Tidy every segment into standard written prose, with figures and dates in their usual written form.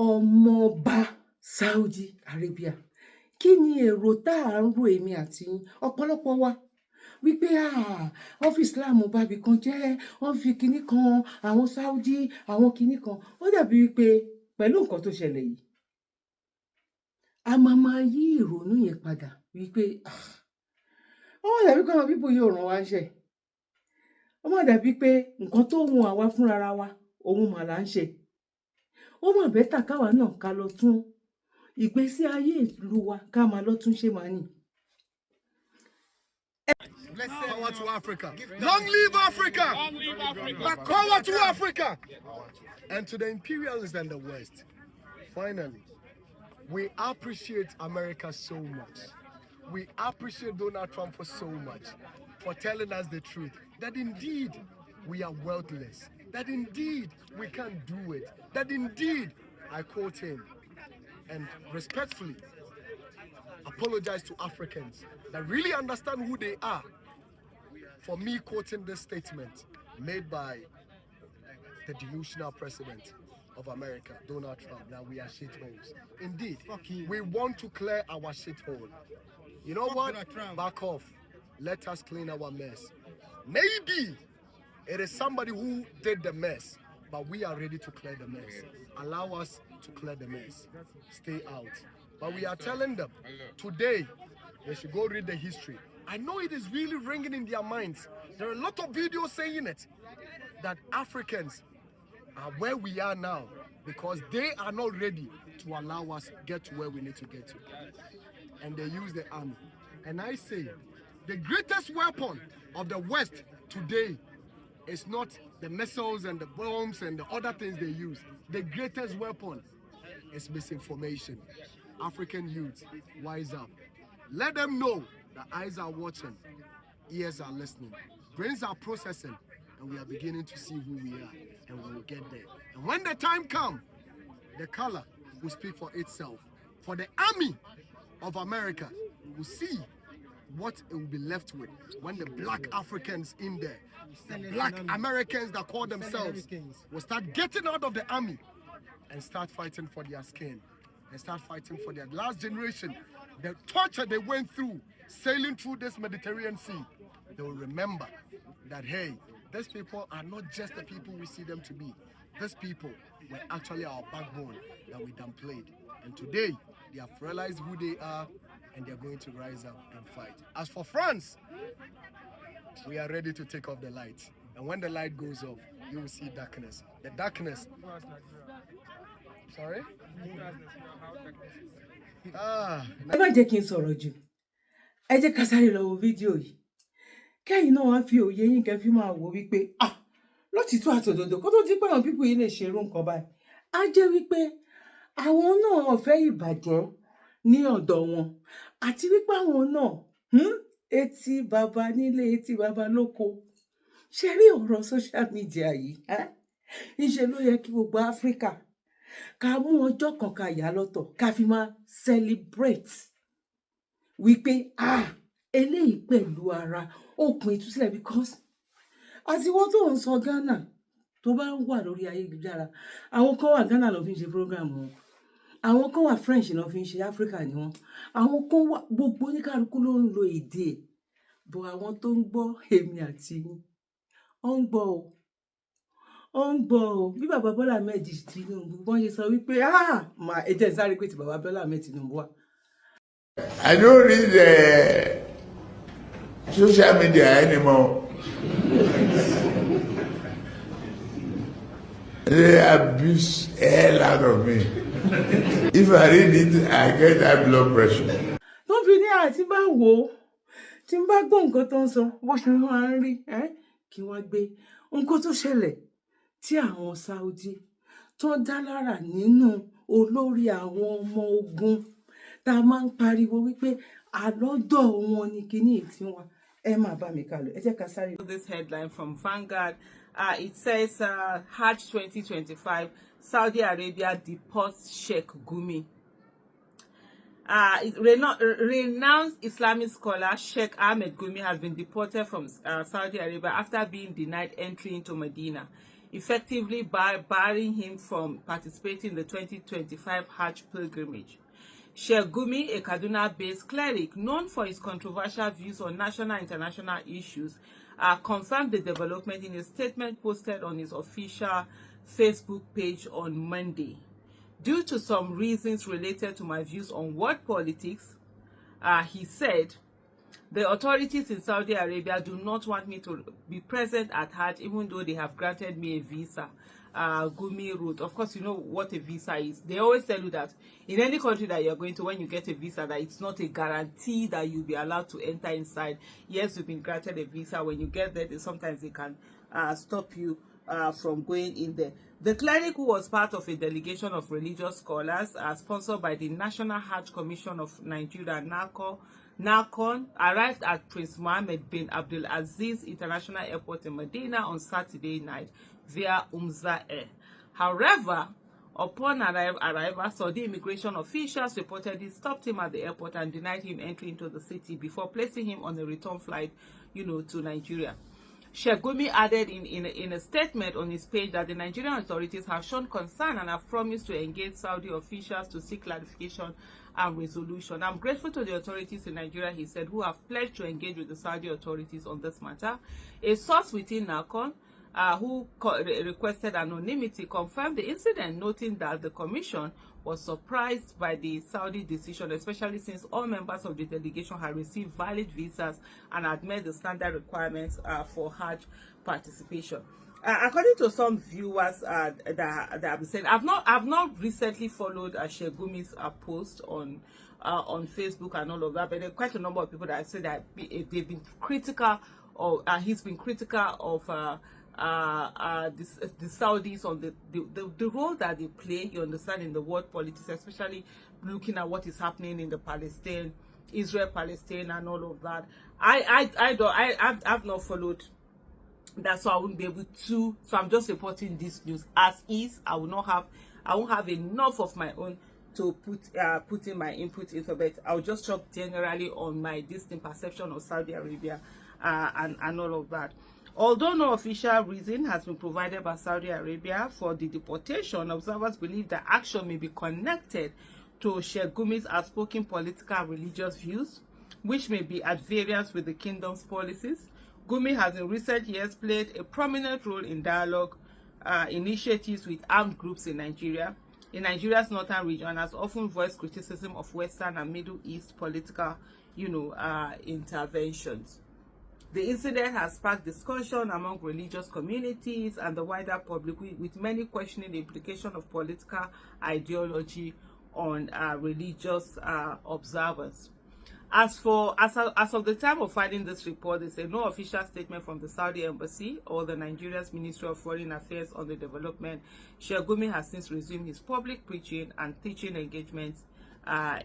ọmọọba Saudi Arabia. Kí ni èrò tá à ń rò èmi àti yín ọ̀pọ̀lọpọ̀ wa wípé wọ́n fi Islam bábi kan jẹ́, wọ́n fi kinní kan àwọn Saudi, àwọn kinní kan. Ó dàbí wípé pẹ̀lú nǹkan tó ṣẹlẹ̀ yìí a máa yí ìrònú yẹn padà wípé ó má dàbí pé àwọn pípò yóò ràn wá ṣe. Ó má dàbí pé nǹkan tó wù àwa fúnra wa òun mà là ń ṣe. Ó mà bẹ́tà káwa náà ká lọ tún ìgbésí ayé ìlú wa ká máa lọ tún ṣe máa nì. Power to Africa. Long live Africa. Long live Africa. Power to Africa. And to the imperialists and the West. Finally, we appreciate America so much. We appreciate Donald Trump for so much, for telling us the truth, that indeed we are worthless, that indeed we can't do it, that indeed, I quote him, and respectfully apologize to Africans that really understand who they are for me quoting this statement made by the delusional president of America, Donald Trump, that we are shitholes. Indeed, we want to clear our shithole. You know what? Back off. Let us clean our mess. Maybe it is somebody who did the mess, but we are ready to clear the mess. Allow us to clear the mess. Stay out. But we are telling them today they should go read the history. I know it is really ringing in their minds. There are a lot of videos saying it, that Africans are where we are now because they are not ready to allow us get to where we need to get to. And they use the army. And I say, the greatest weapon of the West today is not the missiles and the bombs and the other things they use. The greatest weapon is misinformation. African youth, wise up. Let them know that eyes are watching, ears are listening, brains are processing, and we are beginning to see who we are, and we will get there. And when the time comes, the color will speak for itself. For the army of America, we will see what it will be left with when the black Africans in there, the black Americans that call themselves, will start getting out of the army and start fighting for their skin, and start fighting for their last generation. The torture they went through sailing through this Mediterranean Sea, they will remember that, hey, these people are not just the people we see them to be. These people were actually our backbone that we downplayed. And today, they have realized who they are, and they're going to rise up and fight. As for France, we are ready to take off the light. And when the light goes off, you will see darkness. The darkness. Sorry? Ẹ má jẹ́ kí n sọ̀rọ̀ jù. Ẹ jẹ́ ká sáré lọ wo fídíò yìí. Kẹ́yìn náà wá fi òye yín kẹ́ fi máa wò wípé lótìtọ́ àtòdodo kó tó di pé àwọn pípò yìí lè ṣerú nǹkan báyìí. Á jẹ́ wípé àwọn náà fẹ́ ìbàjẹ́ ní ọ̀dọ̀ wọn àti wípé àwọn náà etí baba nílé etí baba lóko. Ṣé rí ọ̀rọ̀ social media yìí? Níṣe ló yẹ kí gbogbo Áfíríkà ká mú ọjọ́ kan ká yà lọ́tọ̀ ká fi máa celebrate wípé eléyìí pẹ̀lú ara okùn ìtúsílẹ̀, because àti wọ́n tó ń sọ Ghana tó bá ń wà lórí ayélujára, àwọn kan wà Ghana ló fi ń ṣe program wọn, àwọn kan wà French ló fi ń ṣe, Africa ni wọn, àwọn kan wà gbogbo oníkálukú ló ń lo èdè bọ̀ àwọn tó ń gbọ́ èmi àti yín ó ń gbọ́ o bí bàbá Bọ́lá Ahmed Tinubu wọ́n ṣe sọ wípé ẹ jẹ́ sáré pé ti bàbá Bọ́lá Ahmed Tinubu wà. I don't read social media anymore. They abuse the hell out of me. If I read it, I get high blood pressure. Don't be there. Tí bá wò, tí bá gbọ́ nǹkan tó ń sọ, bó ṣe máa ń rí, kí wọ́n gbé nǹkan tó ṣẹlẹ̀ tí àwọn Saudi tó dá lára nínú olórí àwọn ọmọ ogun tá a máa ń pariwo wípé àlọ́dọ̀ wọn ni kíní tí wọn ẹ máa bá mi kálọ. Ẹ jẹ́ ká sáré. This headline from Vanguard, it says Hajj 2025, Saudi Arabia deports Sheikh Gumi. Renowned Islamic scholar Sheikh Ahmed Gumi has been deported from Saudi Arabia after being denied entry into Medina. effectively barring him from participating in the 2025 Hajj pilgrimage. Sheikh Gumi, a Kaduna-based cleric known for his controversial views on national and international issues, confirmed the development in a statement posted on his official Facebook page on Monday. Due to some reasons related to my views on world politics, he said, the authorities in Saudi Arabia do not want me to be present at Hajj, even though they have granted me a visa. Gumi wrote. Of course, you know what a visa is. They always tell you that in any country that you're going to, when you get a visa, that it's not a guarantee that you'll be allowed to enter inside. Yes, you've been granted a visa. When you get there, sometimes they can stop you from going in there. The cleric, who was part of a delegation of religious scholars sponsored by the National Hajj Commission of Nigeria, NACON, arrived at Prince Mohammed bin Abdul Aziz International Airport in Medina on Saturday night via Umza Air. However, upon arrival, Saudi immigration officials reportedly stopped him at the airport and denied him entry into the city before placing him on a return flight, to Nigeria. Sheikh Gumi added in a statement on his page that the Nigerian authorities have shown concern and have promised to engage Saudi officials to seek clarification and resolution. I'm grateful to the authorities in Nigeria, he said, who have pledged to engage with the Saudi authorities on this matter. A source within NACON, who requested anonymity, confirmed the incident, noting that the commission was surprised by the Saudi decision, especially since all members of the delegation had received valid visas and had met the standard requirements for Hajj participation. According to some viewers that have been saying, I've not recently followed Sheikh Gumi's post on Facebook and all of that, but there are quite a number of people that have said that they've been critical of he's been critical of the Saudis on the role that they play, you understand, in the world politics, especially looking at what is happening in the Israel-Palestine and all of that. I've not followed that, so I wouldn't be able to. So I'm just reporting this news as is. I won't have enough of my own to put in my input into it. I'll just talk generally on my distinct perception of Saudi Arabia and all of that. Although no official reason has been provided by Saudi Arabia for the deportation, observers believe that action may be connected to Sheikh Gumi's outspoken political and religious views, which may be at variance with the kingdom's policies. Gumi has in recent years played a prominent role in dialogue initiatives with armed groups in Nigeria. In Nigeria's northern region, has often voiced criticism of Western and Middle East political, interventions. The incident has sparked discussion among religious communities and the wider public, with many questioning the implication of political ideology on religious observers. As of the time of filing this report, there's no official statement from the Saudi embassy or the Nigeria's Ministry of Foreign Affairs on the development. Sheikh Gumi has since resumed his public preaching and teaching engagements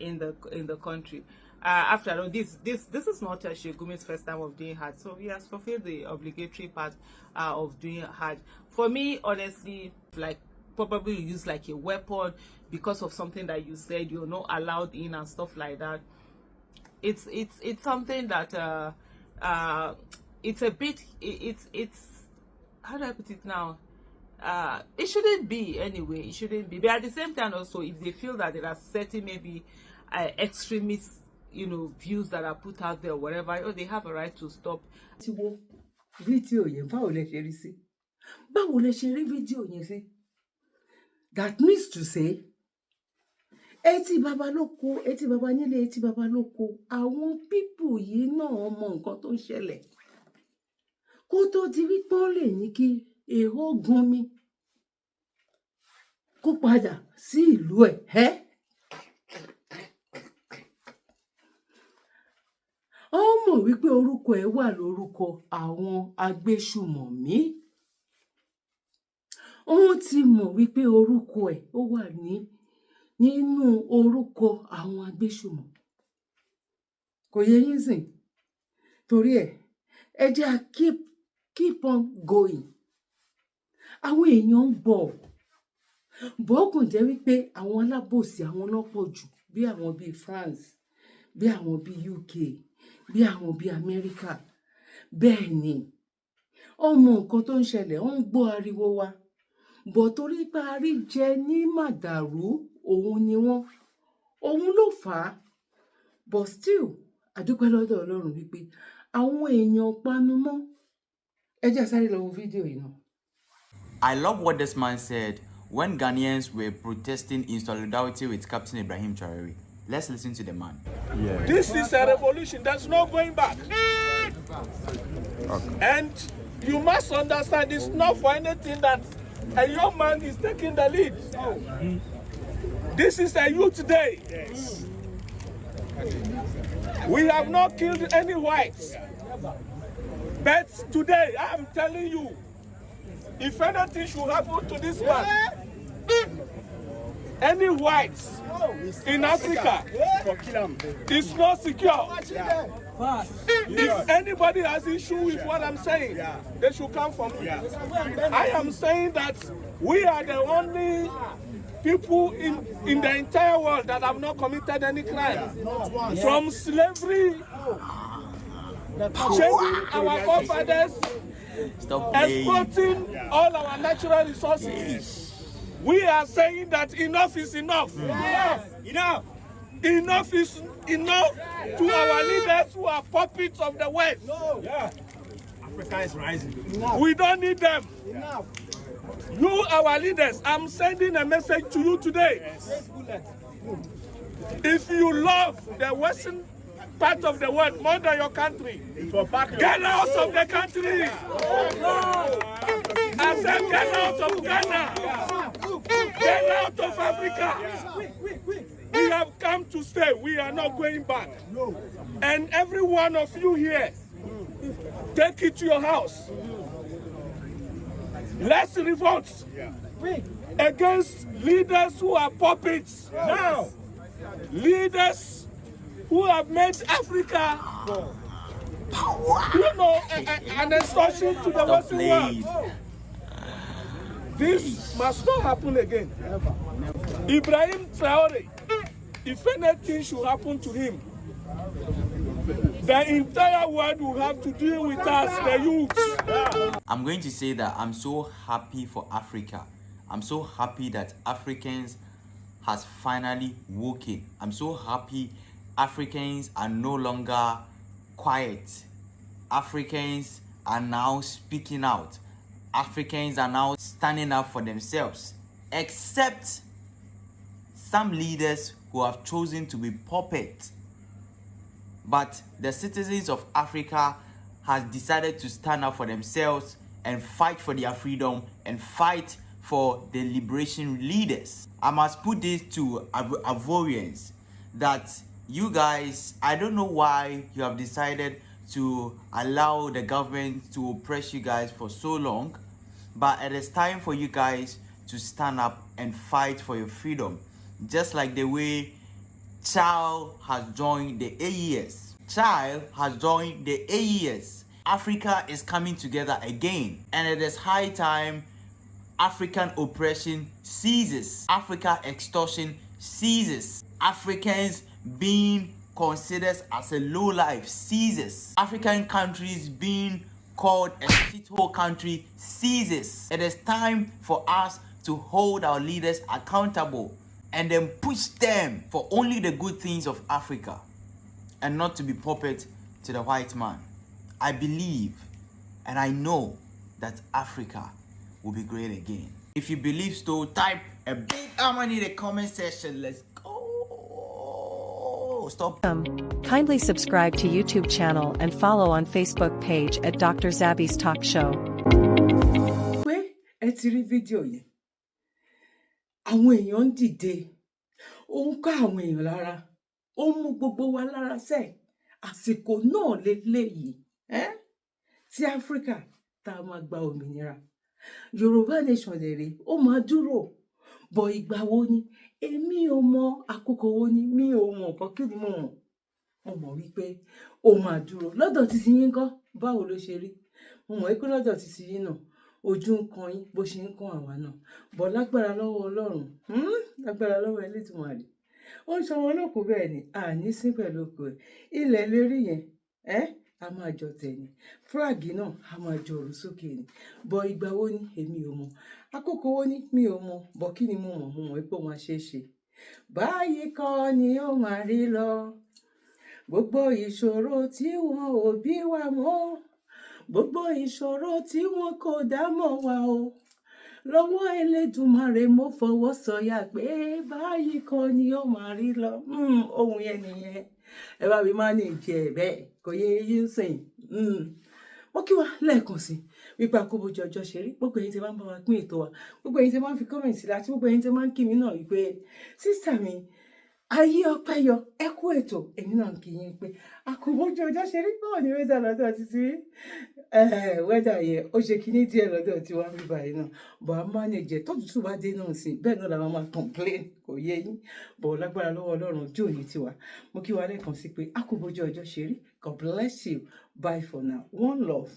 in the country. After all, this is not Sheikh Gumi's first time of doing Hajj, so he has fulfilled the obligatory part of doing Hajj. For me, honestly, like probably use like a weapon because of something that you said you're not allowed in and stuff like that. It's something that it's a bit it's how do I put it now? It shouldn't be anyway. It shouldn't be. But at the same time, also, if they feel that there are certain maybe extremist views that are put out there or whatever, they have a right to stop. Fídíò yẹn báwo lẹ ṣe rí sí? Báwo lẹ ṣe rí fídíò yẹn sí? That means to say, etí baba lóko, etí baba nílé, etí baba lóko, àwọn pípù yìí náà mọ nǹkan tó ń ṣẹlẹ̀. Kó tó di wípé ó lè ní kí èhó Gumi kó padà sí ìlú ẹ̀. Ó mọ̀ wípé orúkọ ẹ̀ wà lórúkọ àwọn agbésùmọ̀mí. Ó ti mọ̀ wípé orúkọ ẹ̀ ó wà nínú orúkọ àwọn agbésùmọ̀. Kò yé yín sìn? Torí ẹ̀ jẹ́ à keep on going. Àwọn èèyàn ń bọ̀. Bọ́kùn jẹ́ wípé àwọn alábòsí àwọn náà pọ̀ jù, bí àwọn bíi France, bí àwọn bíi UK, bí àwọn bíi America. Bẹ́ẹ̀ ni ó mọ nǹkan tó ń ṣẹlẹ̀, ó ń gbọ́ ariwo wa. Bọ̀ torí pé àríjẹ ní màdàrú òun ni wọ́n, òun ló fà á. But still, àdúpẹ́ lọ́dọ̀ Ọlọ́run wípé àwọn èèyàn panu mọ́. Ẹ jẹ́ sáré lọ wo fídíò yìí náà. I love what this man said when Ghanaians were protesting in solidarity with Captain Ibrahim Traore. Let's listen to the man. Yeah. This is a revolution. There's no going back. Okay. And you must understand, it's not for anything that a young man is taking the lead. This is a youth day. Yes. We have not killed any whites. But today, I'm telling you, if anything should happen to this man, any whites in Africa is not secure. If anybody has issue with what I'm saying, they should come from me. I am saying that we are the only people in the entire world that have not committed any crime. From slavery, chasing our forefathers, exploiting all our natural resources. We are saying that enough is enough. Enough. Enough is enough to our leaders who are puppets of the West. Africa is rising. We don't need them. Enough. You, our leaders, I'm sending a message to you today. If you love the Western part of the world more than your country, get out of the country. I said get out of Ghana. Get out of Africa. We have come to stay. We are not going back. And every one of you here, take it to your house. Let's revolt against leaders who are puppets. Now, leaders who have made Africa, an extortion to the Western world. This must not happen again. Ibrahim Traore, if anything should happen to him, the entire world will have to deal with us, the youth. I'm going to say that I'm so happy for Africa. I'm so happy that Africans has finally woken. I'm so happy Africans are no longer quiet. Africans are now speaking out. Africans are now standing up for themselves, except some leaders who have chosen to be puppets. But the citizens of Africa has decided to stand up for themselves and fight for their freedom and fight for the liberation leaders. I must put this to Ivorians that you guys, I don't know why you have decided to allow the government to oppress you guys for so long, but it is time for you guys to stand up and fight for your freedom, just like the way Child has joined the AES. Child has joined the AES. Africa is coming together again, and it is high time African oppression ceases. Africa extortion ceases. Africans being considered as a low life ceases. African countries being called a shithole country ceases. It is time for us to hold our leaders accountable and then push them for only the good things of Africa and not to be puppet to the white man. I believe and I know that Africa will be great again. If you believe so, type a big harmony in the comment section. Let's go. Stop. Kindly subscribe to YouTube channel and follow on Facebook page at Dr. Zabby's Talk Show. Pé ẹ ti rí fídíò yẹn. Àwọn èèyàn ń dìde. Ó ń ká àwọn èèyàn lára. Ó mú gbogbo wa lára sẹ́. Àsìkò náà leléyìí. Tí Áfíríkà tá a máa gba òmìnira. Yorùbá nation dẹ̀rẹ̀ ó máa dúró. Bọ̀ ìgbà wo ni? Èmi ò mọ àkókò wo ni. Mi ò mọ nǹkan kí ni mo mọ̀. Mo mọ̀ wípé ó máa dúró. Lọ́dọ̀ títí yín kọ́, báwo ló ṣe rí? Mo mọ̀ wípé lọ́dọ̀ títí yín náà, ojú ń kan yín bó ṣe ń kan àwa náà. Bọ̀ lágbára lọ́wọ́ Ọlọ́run, lágbára lọ́wọ́ Elédùmarè. Ó ń ṣọmọ olókùú bẹ́ẹ̀ ni, àní sí pẹ̀lú òkú ẹ̀. Ilẹ̀ lérí yẹn, a máa jọ tẹ̀lé flag náà a máa jọ òrù sókè ni bọ̀ ìgbà wo ni èmi ò mọ̀ àkókò wo ni mi ò mọ̀ bọ̀ kí ni mo mọ̀ pé ó máa ṣeé ṣe báyìí kọ́ ni ó máa rí lọ gbogbo ìṣòro tí wọn ò bí wa mọ́ gbogbo ìṣòro tí wọn kò dá mọ́ wa o lọ́wọ́ Elédùmarè mo fọwọ́ sọ̀yà pé báyìí kọ́ ni ó máa rí lọ ohun yẹn nìyẹn ẹ bá mi máa ní ìjẹ bẹ́ẹ̀ kò yẹ yín sìn wọ́n kí wa lẹ́ẹ̀kan sí wípé àkóbójú ọjọ́ ṣe rí gbogbo ẹ̀yin tí máa ń bá wa pín ètò wa gbogbo ẹ̀yin tí máa ń fi kọ́mẹ̀ntì láti gbogbo ẹ̀yin tí máa ń kí mi náà wípé sísà mi ayé ọpẹ́ yọ ẹ kú ètò èmi náà ń kí yín pé àkóbójú ọjọ́ ṣe rí báwo ni wẹ́dà lọ́dọ̀ títí wẹ́dà yẹn ó ṣe kíní díẹ̀ lọ́dọ̀ tí wọ́n ń rí báyìí náà bọ̀ á mánéjẹ tó tútù bá dé náà sí bẹ́ẹ̀ náà làwọn máa complain kò yé yín bọ̀ lágbára lọ́wọ́ Ọlọ́run ojú òní tiwa mo kí wa lẹ́ẹ̀kan sí pé àkóbójú ọjọ́ ṣe rí God bless you bye for now one love.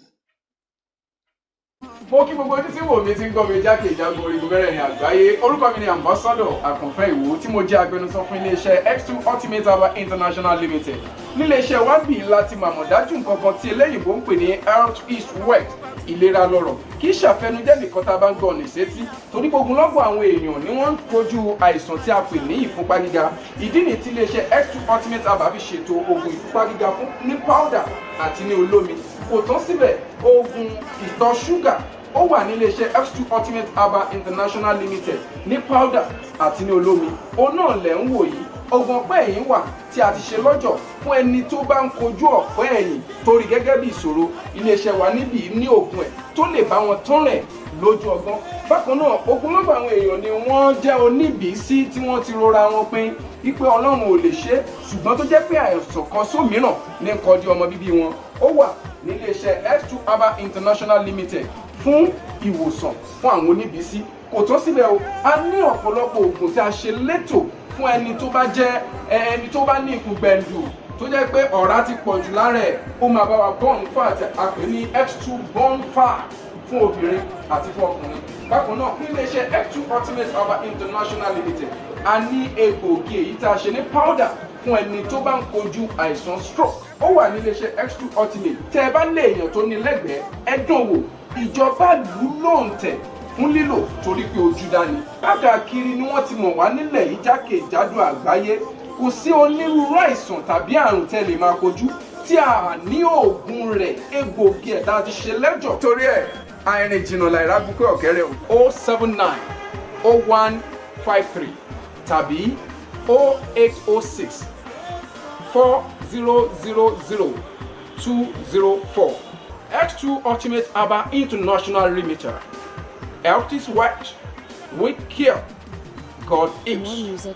Mo kí gbogbo ojú tí wò mí ti ń gbọ́ mi jákèjádò orígun mẹ́rẹ̀ẹ̀rin àgbáyé. Orúkọ mi ni Ambassador Àkànfẹ́ Ìwò tí mo jẹ́ agbẹnusọ fún iléeṣẹ́ X2 Ultimate Herbal International Limited. Níléeṣẹ́ wa bí láti màmọ̀ dájú nǹkan kan tí eléyìnbó ń pè ní health is wealth, ìlera lọ́rọ̀. Kì í ṣàfẹnujẹ́ nìkan tá a bá ń gbọ́ ọ̀nì sétí torí gbogbo lọ́gbọ̀n àwọn èèyàn ni wọ́n ń kojú àìsàn tí a pè ní ìfúnpá gíga. Ìdí nìyí tí iléeṣẹ́ X2 Ultimate Herbal fi ṣètò oògùn ìfúnpá gíga fún ní powder àti ní olómi. Kò tán síbẹ̀, oògùn ìtọ̀ ṣúgà ó wà ní iléeṣẹ́ X2 Ultimate Herbal International Limited ní powder àti ní olómi. Òun náà lẹ̀ ń wò yìí. Oògùn ọ̀pẹ́ ẹ̀yìn wà tí a ti ṣe lọ́jọ̀ fún ẹni tó bá ń kojú ọ̀pẹ́ ẹ̀yìn torí gẹ́gẹ́ bí ìṣòro. Iléeṣẹ́ wa níbí ní oògùn ẹ̀ tó lè bá wọn tán rẹ̀ lójú ọgbọ́n. Bákan náà ogunlọ́gọ̀ àwọn èèyàn ni wọ́n jẹ́ oníbìísí tí wọ́n ti rora wọn pín wípé Ọlọ́run ò lè ṣe ṣùgbọ́n tó jẹ́ pé àìsàn kan sómìíràn ní kọjú ọmọ bíbí wọn. Ó wà ní iléeṣẹ́ X2 Herbal International Limited fún ìwòsàn fún àwọn oníbìísí. Kò tán síbẹ̀ o, a ní ọ̀pọ̀lọpọ̀ oògùn tí a ṣe létò fún ẹni tó bá jẹ́ ẹni tó bá ní ikùn gbẹ̀ndù tó jẹ́ pé ọ̀rá ti pọ̀ jù lára ẹ̀ ó máa bá wa burn fat àpè ní X2 burn fat fún obìnrin àti fún ọkùnrin. Bákan náà ní iléeṣẹ́ X2 Ultimate Herbal International Limited a ní egbòogi èyí tá a ṣe ní powder fún ẹni tó bá ń kojú àìsàn stroke. Ó wà ní iléeṣẹ́ X2 Ultimate. Tẹ́ ẹ bá lé èèyàn tó ní lẹ́gbẹ̀ẹ́ ẹ dán wò ìjọba lù lóǹtẹ̀ fún lílò torí pé ojú dání. Káàkiri ni wọ́n ti mọ̀ wá nílẹ̀ yìí jákèjádò àgbáyé. Kò sí onírúurú àìsàn tàbí àrùn tẹ́ lè máa kojú tí a ní oògùn rẹ̀ egbòogi ẹ̀dá ti ṣe lẹ́jọ̀. Torí ẹ̀ àìrìn jìnnà láìra búkẹ́ ọ̀kẹ́rẹ́ o 079 0153 tàbí 0806 4000 204. X2 Ultimate Herbal International Limited. Health is wealth with care. God is.